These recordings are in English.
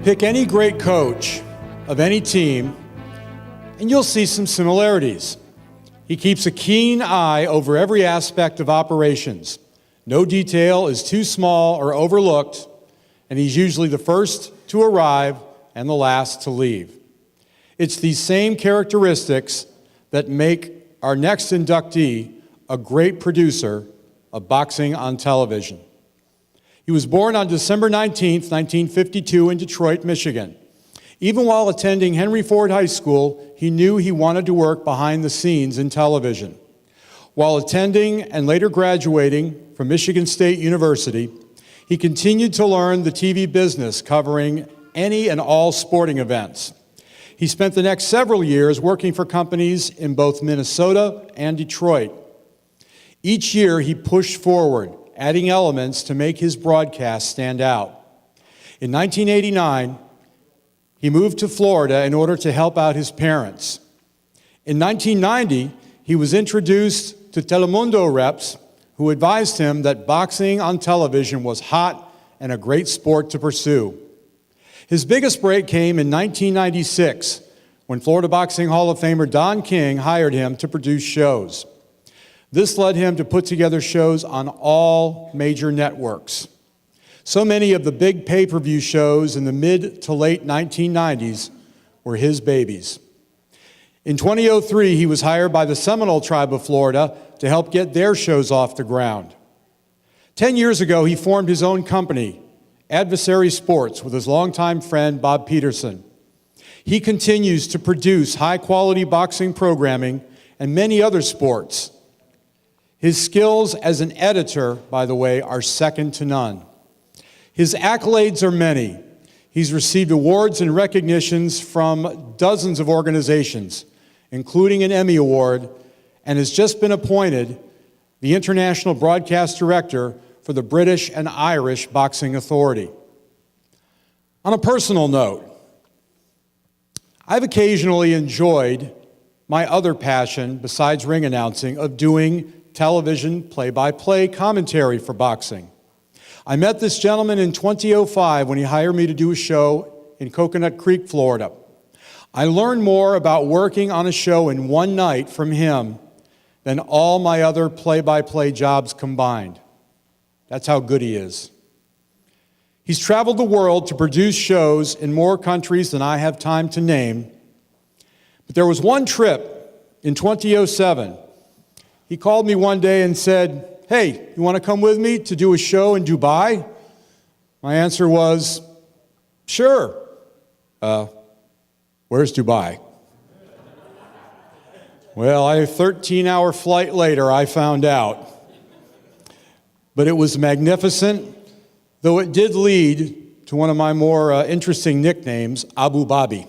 Pick any great coach of any team, and you'll see some similarities. He keeps a keen eye over every aspect of operations. No detail is too small or overlooked, and he's usually the first to arrive and the last to leave. It's these same characteristics that make our next inductee a great producer of boxing on television. He was born on December 19, 1952 in Detroit, Michigan. Even while attending Henry Ford High School, he knew he wanted to work behind the scenes in television. While attending and later graduating from Michigan State University, he continued to learn the TV business, covering any and all sporting events. He spent the next several years working for companies in both Minnesota and Detroit. Each year, he pushed forward, adding elements to make his broadcast stand out. In 1989, he moved to Florida in order to help out his parents. In 1990, he was introduced to Telemundo reps who advised him that boxing on television was hot and a great sport to pursue. His biggest break came in 1996 when Florida Boxing Hall of Famer Don King hired him to produce shows. This led him to put together shows on all major networks. So many of the big pay-per-view shows in the mid to late 1990s were his babies. In 2003, he was hired by the Seminole Tribe of Florida to help get their shows off the ground. 10 years ago, he formed his own company, Adversary Sports, with his longtime friend Bob Peterson. He continues to produce high-quality boxing programming and many other sports. His skills as an editor, by the way, are second to none. His accolades are many. He's received awards and recognitions from dozens of organizations, including an Emmy Award, and has just been appointed the International Broadcast Director for the British and Irish Boxing Authority. On a personal note, I've occasionally enjoyed my other passion, besides ring announcing, of doing television play-by-play commentary for boxing. I met this gentleman in 2005 when he hired me to do a show in Coconut Creek, Florida. I learned more about working on a show in one night from him than all my other play-by-play jobs combined. That's how good he is. He's traveled the world to produce shows in more countries than I have time to name. But there was one trip in 2007. He called me one day and said, "Hey, you want to come with me to do a show in Dubai?" My answer was, "Sure." Where's Dubai? Well, a 13-hour flight later, I found out. But it was magnificent, though it did lead to one of my more interesting nicknames, Abu Dhabi.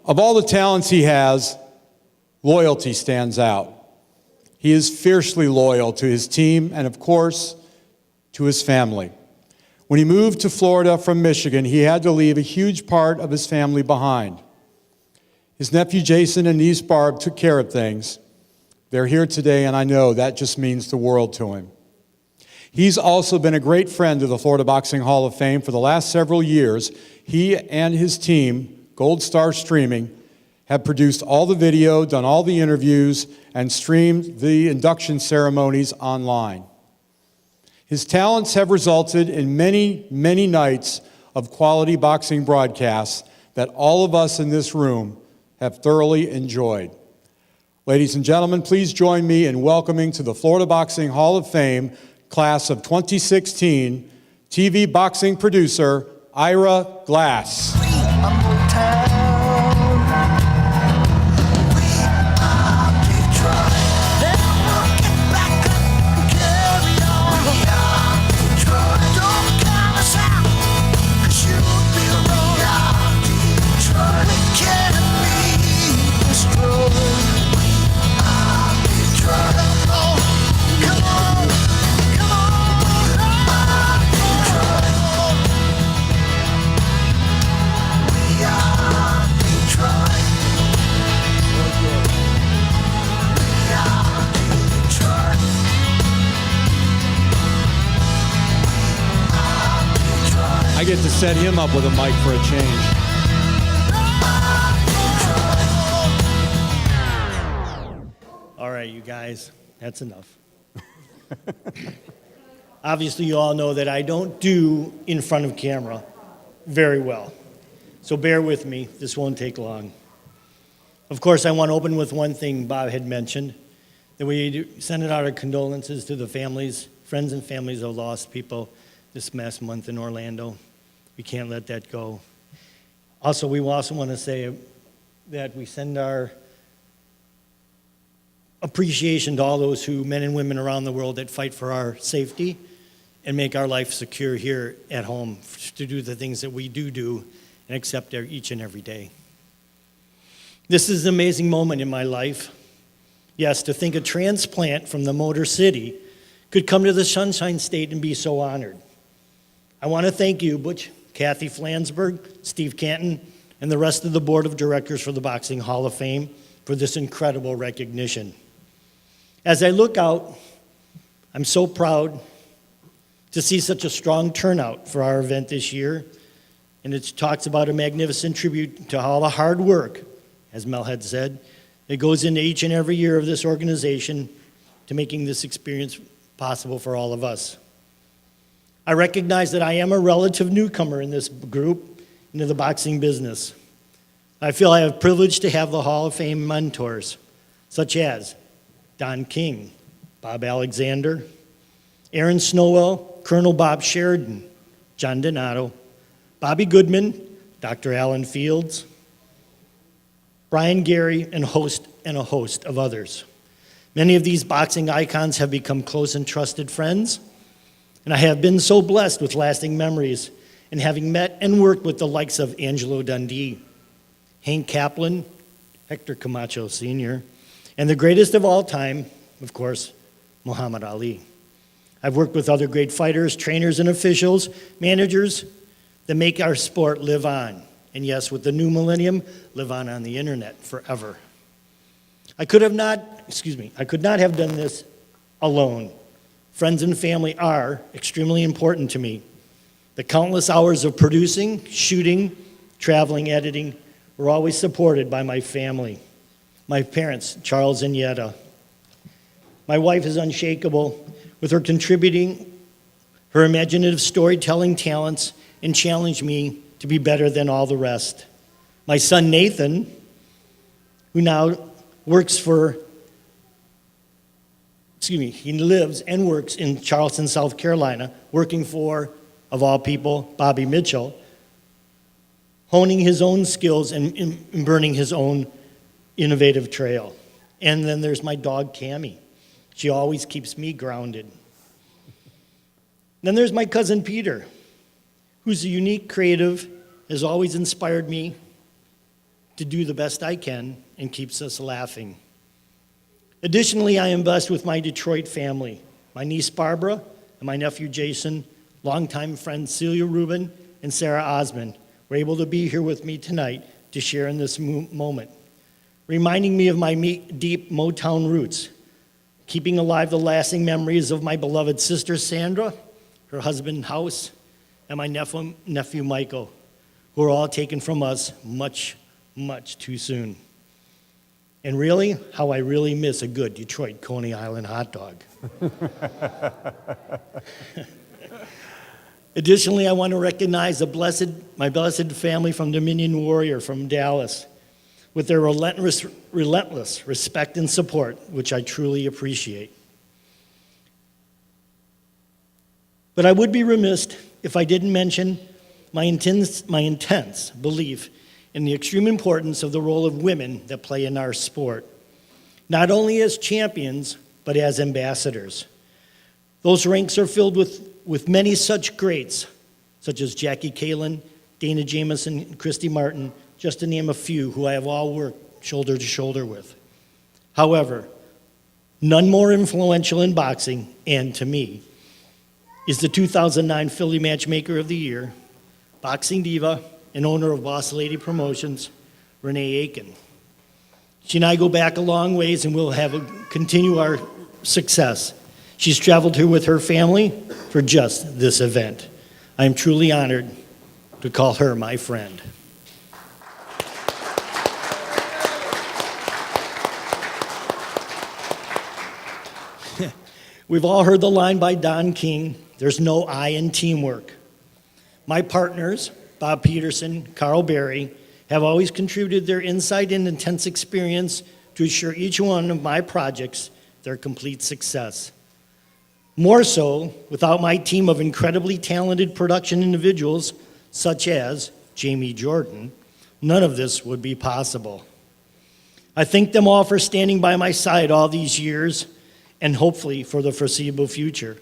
Of all the talents he has, loyalty stands out. He is fiercely loyal to his team and, of course, to his family. When he moved to Florida from Michigan, he had to leave a huge part of his family behind. His nephew Jason and niece Barb took care of things. They're here today, and I know that just means the world to him. He's also been a great friend to the Florida Boxing Hall of Fame for the last several years. He and his team, Gold Star Streaming, have produced all the video, done all the interviews, and streamed the induction ceremonies online. His talents have resulted in many, many nights of quality boxing broadcasts that all of us in this room have thoroughly enjoyed. Ladies and gentlemen, please join me in welcoming to the Florida Boxing Hall of Fame class of 2016 TV boxing producer Ira Glass. I get to set him up with a mic for a change. All right, you guys, that's enough. Obviously, you all know that I don't do in front of camera very well. So bear with me, this won't take long. Of course, I want to open with one thing Bob had mentioned, that we send out our condolences to the families, friends and families of lost people this last month in Orlando. We can't let that go. Also, we also want to say that we send our appreciation to all those men and women around the world that fight for our safety and make our life secure here at home to do the things that we do and accept each and every day. This is an amazing moment in my life. Yes, to think a transplant from the Motor City could come to the Sunshine State and be so honored. I want to thank you, Butch, Kathy Flansburgh, Steve Canton, and the rest of the Board of Directors for the Boxing Hall of Fame for this incredible recognition. As I look out, I'm so proud to see such a strong turnout for our event this year, and it talks about a magnificent tribute to all the hard work, as Mel had said, that goes into each and every year of this organization to making this experience possible for all of us. I recognize that I am a relative newcomer in this group into the boxing business. I feel I have privilege to have the Hall of Fame mentors, such as Don King, Bob Alexander, Aaron Snowell, Colonel Bob Sheridan, John Donato, Bobby Goodman, Dr. Alan Fields, Brian Gary, and a host of others. Many of these boxing icons have become close and trusted friends, and I have been so blessed with lasting memories in having met and worked with the likes of Angelo Dundee, Hank Kaplan, Hector Camacho Sr., and the greatest of all time, of course, Muhammad Ali. I've worked with other great fighters, trainers, and officials, managers that make our sport live on. And yes, with the new millennium, live on the internet forever. I could not have done this alone. Friends and family are extremely important to me. The countless hours of producing, shooting, traveling, editing were always supported by my family. My parents, Charles and Yetta. My wife is unshakable with her contributing, her imaginative storytelling talents, and challenged me to be better than all the rest. My son Nathan, who now he lives and works in Charleston, South Carolina, working for, of all people, Bobby Mitchell, honing his own skills and burning his own innovative trail. And then there's my dog, Cammie. She always keeps me grounded. Then there's my cousin, Peter, who's a unique creative, has always inspired me to do the best I can and keeps us laughing. Additionally, I am blessed with my Detroit family, my niece Barbara and my nephew Jason, longtime friends Celia Rubin and Sarah Osmond were able to be here with me tonight to share in this moment, reminding me of my deep Motown roots, keeping alive the lasting memories of my beloved sister Sandra, her husband House, and my nephew Michael, who were all taken from us much, much too soon. And really, how I really miss a good Detroit Coney Island hot dog. Additionally, I want to recognize my blessed family from Dominion Warrior from Dallas with their relentless respect and support, which I truly appreciate. But I would be remiss if I didn't mention my intense belief in the extreme importance of the role of women that play in our sport, not only as champions, but as ambassadors. Those ranks are filled with many such greats, such as Jackie Kalin, Dana Jameson, and Christy Martin, just to name a few who I have all worked shoulder to shoulder with. However, none more influential in boxing, and to me, is the 2009 Philly Matchmaker of the Year, boxing diva, and owner of Boss Lady Promotions, Renee Aiken. She and I go back a long ways and we'll continue our success. She's traveled here with her family for just this event. I am truly honored to call her my friend. We've all heard the line by Don King, "There's no I in teamwork." My partners, Bob Peterson, Carl Berry, have always contributed their insight and intense experience to assure each one of my projects their complete success. More so, without my team of incredibly talented production individuals, such as Jamie Jordan, none of this would be possible. I thank them all for standing by my side all these years, and hopefully for the foreseeable future.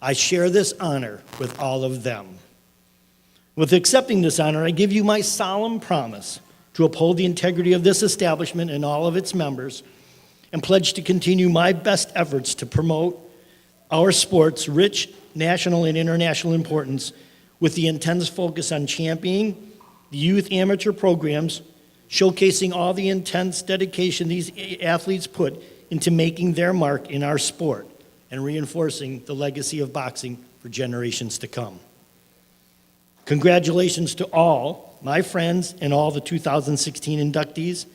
I share this honor with all of them. With accepting this honor, I give you my solemn promise to uphold the integrity of this establishment and all of its members, and pledge to continue my best efforts to promote our sport's rich national and international importance with the intense focus on championing the youth amateur programs, showcasing all the intense dedication these athletes put into making their mark in our sport, and reinforcing the legacy of boxing for generations to come. Congratulations to all my friends and all the 2016 inductees.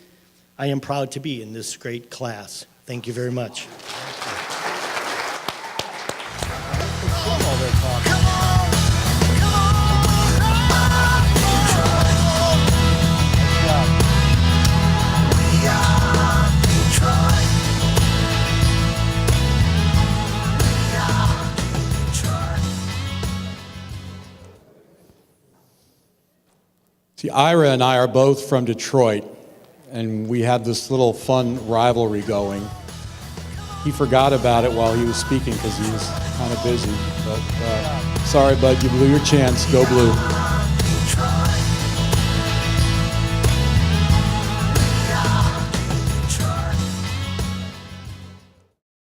I am proud to be in this great class. Thank you very much. See, Ira and I are both from Detroit, and we had this little fun rivalry going. He forgot about it while he was speaking because he was kind of busy. But sorry, bud, you blew your chance. Go Blue.